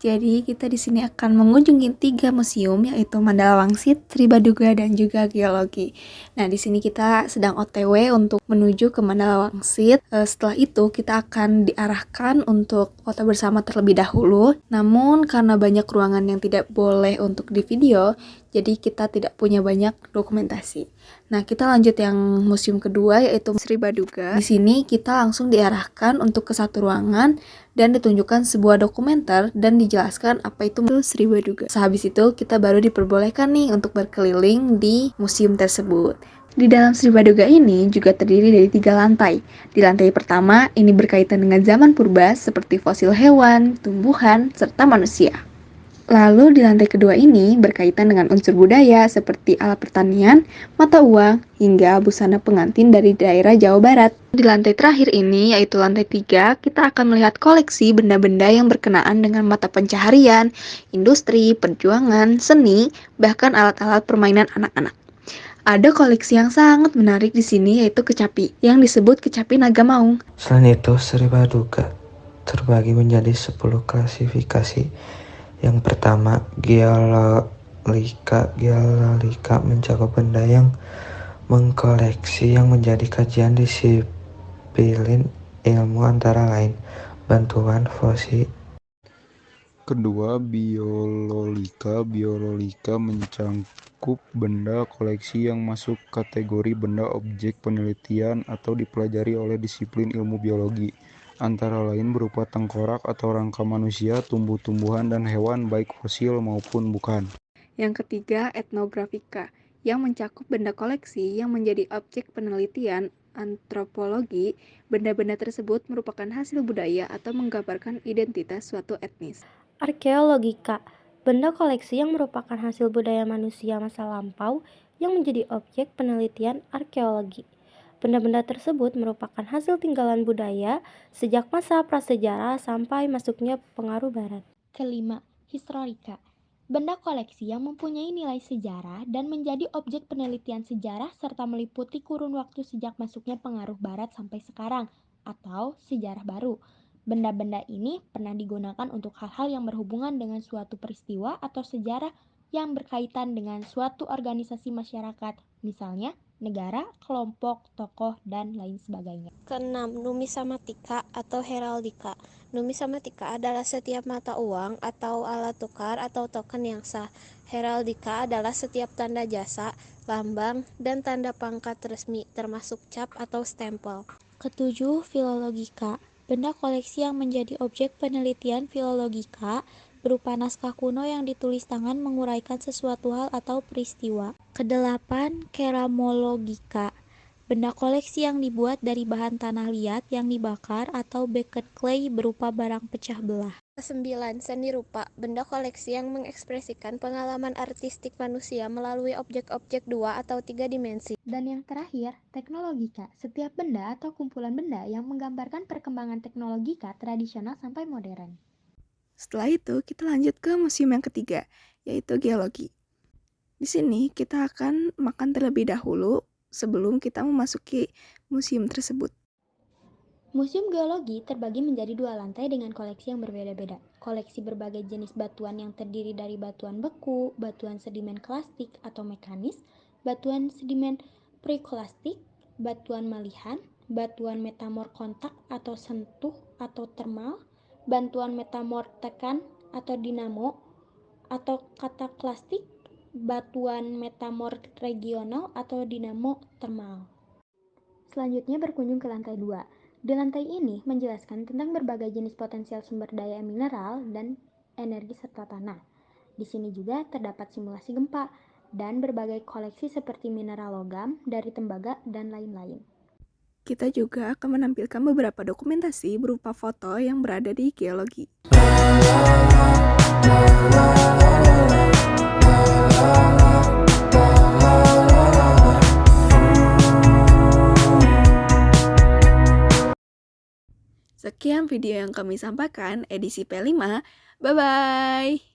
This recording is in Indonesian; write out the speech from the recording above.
Jadi kita di sini akan mengunjungi 3 museum, yaitu Mandala Wangsit, Sri Baduga, dan juga Geologi. Nah, di sini kita sedang OTW untuk menuju ke Mandala Wangsit. Setelah itu kita akan diarahkan untuk foto bersama terlebih dahulu. Namun karena banyak ruangan yang tidak boleh untuk di video, jadi kita tidak punya banyak dokumentasi. Nah, kita lanjut yang museum kedua, yaitu Sri Baduga. Di sini kita langsung diarahkan untuk ke satu ruangan dan ditunjukkan sebuah dokumenter dan dijelaskan apa itu Sri Baduga. Sehabis itu kita baru diperbolehkan nih untuk berkeliling di museum tersebut. Di dalam Sri Baduga ini juga terdiri dari 3 lantai. Di lantai pertama ini berkaitan dengan zaman purba seperti fosil hewan, tumbuhan, serta manusia. Lalu di lantai kedua ini berkaitan dengan unsur budaya seperti alat pertanian, mata uang, hingga busana pengantin dari daerah Jawa Barat. Di lantai terakhir ini, yaitu lantai 3, kita akan melihat koleksi benda-benda yang berkenaan dengan mata pencaharian, industri, perjuangan, seni, bahkan alat-alat permainan anak-anak. Ada koleksi yang sangat menarik di sini, yaitu kecapi, yang disebut kecapi naga maung. Selain itu, Sri Baduga terbagi menjadi 10 klasifikasi. Yang pertama, geologika. Geologika mencakup benda yang mengkoleksi yang menjadi kajian disiplin ilmu antara lain bantuan fosil. Kedua, biologika. Biologika mencakup benda koleksi yang masuk kategori benda objek penelitian atau dipelajari oleh disiplin ilmu biologi, antara lain berupa tengkorak atau rangka manusia, tumbuh-tumbuhan, dan hewan baik fosil maupun bukan. Yang ketiga, etnografika, yang mencakup benda koleksi yang menjadi objek penelitian antropologi. Benda-benda tersebut merupakan hasil budaya atau menggambarkan identitas suatu etnis. Arkeologika, benda koleksi yang merupakan hasil budaya manusia masa lampau yang menjadi objek penelitian arkeologi. Benda-benda tersebut merupakan hasil tinggalan budaya sejak masa prasejarah sampai masuknya pengaruh barat. Kelima, historika. Benda koleksi yang mempunyai nilai sejarah dan menjadi objek penelitian sejarah serta meliputi kurun waktu sejak masuknya pengaruh barat sampai sekarang atau sejarah baru. Benda-benda ini pernah digunakan untuk hal-hal yang berhubungan dengan suatu peristiwa atau sejarah yang berkaitan dengan suatu organisasi masyarakat, misalnya negara, kelompok, tokoh, dan lain sebagainya. Keenam, numismatika atau heraldika. Numismatika adalah setiap mata uang atau alat tukar atau token yang sah. Heraldika adalah setiap tanda jasa, lambang, dan tanda pangkat resmi, termasuk cap atau stempel. Ketujuh, filologika. Benda koleksi yang menjadi objek penelitian filologika berupa naskah kuno yang ditulis tangan menguraikan sesuatu hal atau peristiwa. Kedelapan, keramologika. Benda koleksi yang dibuat dari bahan tanah liat yang dibakar atau baked clay berupa barang pecah belah. Kesembilan, seni rupa. Benda koleksi yang mengekspresikan pengalaman artistik manusia melalui objek-objek 2 atau 3 dimensi. Dan yang terakhir, teknologika. Setiap benda atau kumpulan benda yang menggambarkan perkembangan teknologika tradisional sampai modern. Setelah itu, kita lanjut ke museum yang ketiga, yaitu geologi. Di sini, kita akan makan terlebih dahulu sebelum kita memasuki museum tersebut. Museum geologi terbagi menjadi 2 lantai dengan koleksi yang berbeda-beda. Koleksi berbagai jenis batuan yang terdiri dari batuan beku, batuan sedimen klastik atau mekanis, batuan sedimen prekolastik, batuan malihan, batuan metamor kontak atau sentuh atau termal, bantuan metamor tekan atau dinamo atau kataklastik, batuan metamor regional atau dinamo termal. Selanjutnya berkunjung ke lantai 2. Di lantai ini menjelaskan tentang berbagai jenis potensial sumber daya mineral dan energi serta tanah. Di sini juga terdapat simulasi gempa dan berbagai koleksi seperti mineral logam dari tembaga dan lain-lain. Kita juga akan menampilkan beberapa dokumentasi berupa foto yang berada di geologi. Sekian video yang kami sampaikan edisi P5. Bye-bye!